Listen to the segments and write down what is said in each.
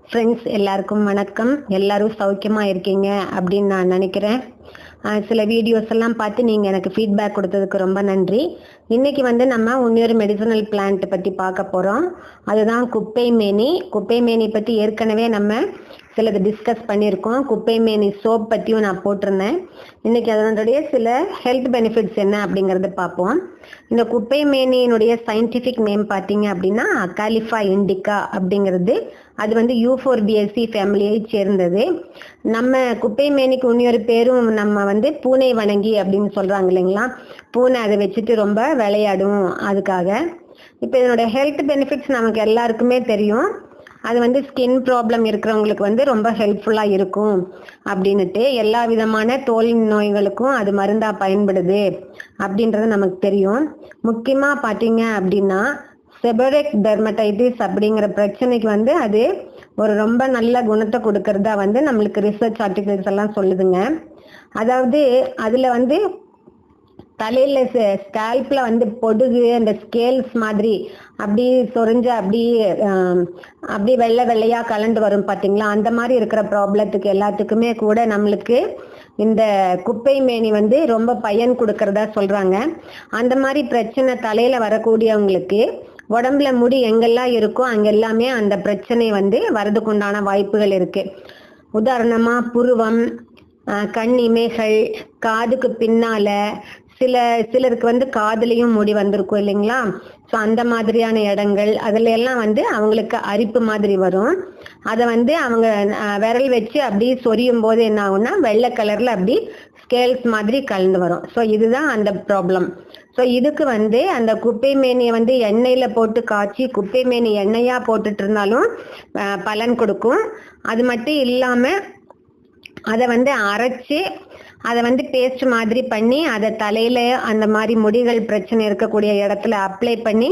Friends எல்லாருக்கும் வணக்கம். எல்லாரும் சௌக்கியமா இருக்கீங்க அப்படின்னு நான் நினைக்கிறேன். சில வீடியோஸ் எல்லாம் பார்த்து நீங்கள் எனக்கு ஃபீட்பேக் கொடுத்ததுக்கு ரொம்ப நன்றி. இன்னைக்கு நம்ம இன்னொரு மெடிசனல் பிளான்ட் பற்றி பார்க்க போகிறோம். அதுதான் குப்பைமேனி. குப்பைமேனி பற்றி ஏற்கனவே நம்ம சிலது டிஸ்கஸ் பண்ணியிருக்கோம். குப்பைமேனி சோப் பற்றியும் நான் போட்டிருந்தேன். இன்னைக்கு அதனுடைய சில ஹெல்த் பெனிஃபிட்ஸ் என்ன அப்படிங்கிறத பார்ப்போம். இந்த குப்பைமேனியினுடைய சயின்டிஃபிக் நேம் பார்த்தீங்க அப்படின்னா அகாலிஃபா இண்டிகா அப்படிங்கிறது. அது யூஃபோர்பியேசி ஃபேமிலியை சேர்ந்தது. நம்ம குப்பைமேனிக்கு இன்னொரு பேரும் நம்ம பூனை வணங்கி அப்படின்னு சொல்கிறாங்க இல்லைங்களா. பூனை அதை வச்சுட்டு ரொம்ப விளையாடும் அதுக்காக. இப்போ இதனோட ஹெல்த் பெனிஃபிட்ஸ் நமக்கு எல்லாருக்குமே தெரியும். அது ஸ்கின் ப்ராப்ளம் இருக்கிறவங்களுக்கு ரொம்ப ஹெல்ப்ஃபுல்லாக இருக்கும் அப்படின்னுட்டு, எல்லா விதமான தோல் நோய்களுக்கும் அது மருந்தாக பயன்படுது அப்படின்றது நமக்கு தெரியும். முக்கியமாக பார்த்தீங்க அப்படின்னா செபோரிக் டெர்மடைட்டிஸ் அப்படிங்கிற பிரச்சனைக்கு அது ஒரு ரொம்ப நல்ல குணத்தை கொடுக்கறதா நம்மளுக்கு ரிசர்ச் ஆர்டிகல்ஸ் எல்லாம் சொல்லுதுங்க. அதாவது அதில் தலையில ஸ்கேல்ப்ல பொடுகு அந்த ஸ்கேல்ஸ் மாதிரி அப்படி சொரிஞ்சு அப்படி வெள்ளை வெள்ளையா கலண்டு வரும் பார்த்தீங்களா. அந்த மாதிரி இருக்கிற ப்ராப்ளத்துக்கு எல்லாத்துக்குமே கூட நம்மளுக்கு இந்த குப்பைமேனி ரொம்ப பயன் கொடுக்கறதா சொல்றாங்க. அந்த மாதிரி பிரச்சனை தலையில வரக்கூடியவங்களுக்கு உடம்புல முடி எங்கெல்லாம் இருக்கோ அங்கெல்லாமே அந்த பிரச்சனை வரதுக்குண்டான வாய்ப்புகள் இருக்கு. உதாரணமா புருவம், கண் இமைகள், காதுக்கு பின்னால, சிலருக்கு காதுலையும் முடி வந்திருக்கும் இல்லைங்களா. ஸோ அந்த மாதிரியான இடங்கள் அதுல எல்லாம் அவங்களுக்கு அரிப்பு மாதிரி வரும். அதை அவங்க விரல் வச்சு அப்படி சொரியும் போது என்ன ஆகும்னா வெள்ளை கலர்ல அப்படி ஸ்கேல்ஸ் மாதிரி கலந்து வரும். ஸோ இதுதான் அந்த ப்ராப்ளம். ஸோ இதுக்கு அந்த குப்பைமேனியை எண்ணெயில போட்டு காய்ச்சி குப்பைமேனி எண்ணெயா போட்டுட்டு இருந்தாலும் பலன் கொடுக்கும். அது மட்டும் இல்லாம அதை அரைச்சு அதை பேஸ்ட் மாதிரி பண்ணி அதை தலையில அந்த மாதிரி முடிகள் பிரச்சனை இருக்கக்கூடிய இடத்துல அப்ளை பண்ணி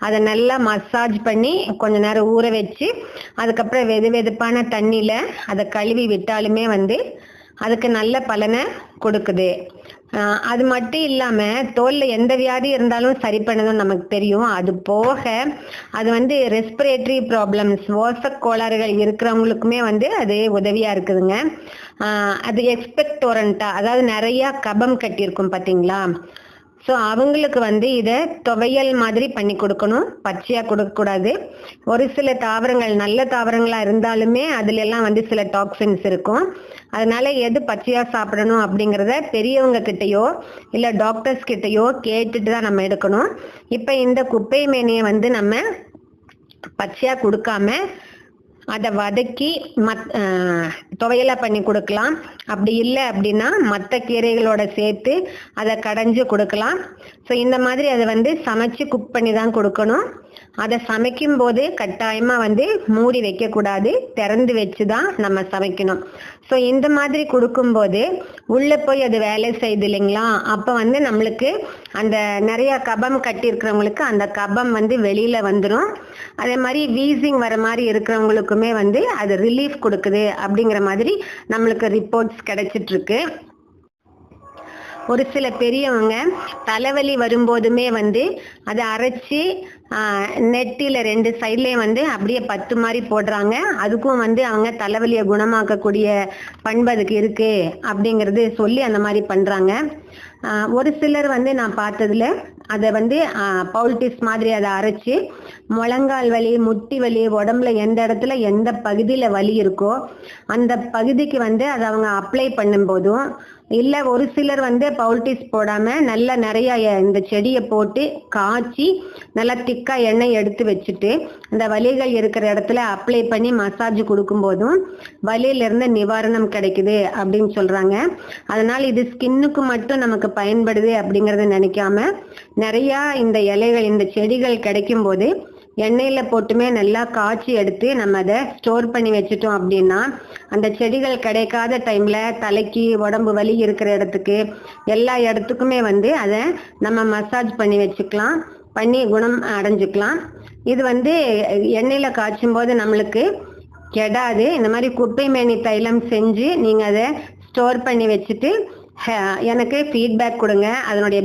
அதை நல்லா மசாஜ் பண்ணி கொஞ்ச நேரம் ஊற வச்சு அதுக்கப்புறம் வெதுவெதுப்பான தண்ணியில அதை கழுவி விட்டாலுமே அதுக்கு நல்ல பலனை கொடுக்குது. அது மட்டும் இல்லாம தோல்ல எந்த வியாதி இருந்தாலும் சரி பண்ணதும் நமக்கு தெரியும். அது போக அது ரெஸ்பிரேட்டரி ப்ராப்ளம்ஸ், சுவாச கோளாறுகள் இருக்கிறவங்களுக்குமே அது உதவியா இருக்குதுங்க. அது எக்ஸ்பெக்டோரண்டா, அதாவது நிறைய கபம் கட்டியிருக்கும் பார்த்தீங்களா. ஸோ அவங்களுக்கு இதை துவையல் மாதிரி பண்ணி கொடுக்கணும், பச்சையாக கொடுக்கக்கூடாது. ஒரு சில தாவரங்கள் நல்ல தாவரங்களாக இருந்தாலுமே அதுல எல்லாம் சில டாக்ஸின்ஸ் இருக்கும். அதனால எது பச்சையாக சாப்பிடணும் அப்படிங்கிறத பெரியவங்க கிட்டேயோ இல்லை டாக்டர்ஸ் கிட்டேயோ கேட்டுட்டு தான் நம்ம எடுக்கணும். இப்போ இந்த குப்பைமேனியை நம்ம பச்சையாக கொடுக்காம அதை வதக்கி துவையலா பண்ணி கொடுக்கலாம். அப்படி இல்லை அப்படின்னா மற்ற கீரைகளோட சேர்த்து அதை கடைஞ்சு கொடுக்கலாம். ஸோ இந்த மாதிரி அதை சமைச்சு குக் பண்ணி தான் கொடுக்கணும். அதை சமைக்கும் போது கட்டாயமா மூடி வைக்க கூடாது, திறந்து வச்சு தான் நம்ம சமைக்கணும். ஸோ இந்த மாதிரி கொடுக்கும்போது உள்ள போய் அது வேலை செய்யுது இல்லைங்களா. அப்போ நம்மளுக்கு அந்த நிறைய கபம் கட்டி இருக்கிறவங்களுக்கு அந்த கபம் வெளியில வந்துடும். அதே மாதிரி வீசிங் வர மாதிரி இருக்கிறவங்களுக்குமே அது ரிலீஃப் கொடுக்குது அப்படிங்கிற மாதிரி நம்மளுக்கு ரிப்போர்ட்ஸ் கிடைச்சிட்டு இருக்கு. ஒரு சில பெரியவங்க தலைவலி வரும்போதுமே அதை அரைச்சி நெட்டில 2 சைட்லயும் அப்படியே பத்து மாதிரி போடுறாங்க. அதுக்கும் அவங்க தலைவலியை குணமாக்கக்கூடிய பண்பு அதுக்கு இருக்கு அப்படிங்கிறது சொல்லி அந்த மாதிரி பண்றாங்க. ஒரு சிலர் நான் பார்த்ததுல அதை பவுல்டிஸ் மாதிரி அதை அரைச்சு முழங்கால் வலி, முட்டி வலி, உடம்புல எந்த இடத்துல எந்த பகுதியில வலி இருக்கோ அந்த பகுதிக்கு அதை அவங்க அப்ளை பண்ணும் போதும், இல்லை ஒரு சிலர் பவுல்டிஸ் போடாம நல்லா நிறைய இந்த செடியை போட்டு காய்ச்சி நல்லா திக்கா எண்ணெய் எடுத்து வச்சுட்டு அந்த வலிகள் இருக்கிற இடத்துல அப்ளை பண்ணி மசாஜ் கொடுக்கும் போதும் வலியில இருந்து நிவாரணம் கிடைக்குது அப்படின்னு சொல்றாங்க. அதனால இது ஸ்கின்னுக்கு மட்டும் நமக்கு பயன்படுது அப்படிங்கறத நினைக்காம நிறைய இந்த இலைகள், இந்த செடிகள் கிடைக்கும் போது எண்ணெயில போட்டுமே நல்லா காய்ச்சி எடுத்து நம்ம அதை ஸ்டோர் பண்ணி வச்சுட்டோம் அப்படின்னா அந்த செடிகள் கிடைக்காத டைம்ல தலைக்கு, உடம்பு வலி இருக்கிற இடத்துக்கு, எல்லா இடத்துக்குமே அதை நம்ம மசாஜ் பண்ணி வச்சுக்கலாம், பண்ணி குணம் அடைஞ்சுக்கலாம். இது எண்ணெயில காய்ச்சும் போது நம்மளுக்கு கெடாது. இந்த மாதிரி குப்பைமேனி தைலம் செஞ்சு நீங்க அதை ஸ்டோர் பண்ணி வச்சுட்டு எனக்கு ஃபீட்பேக் கொடுங்க. அதனுடைய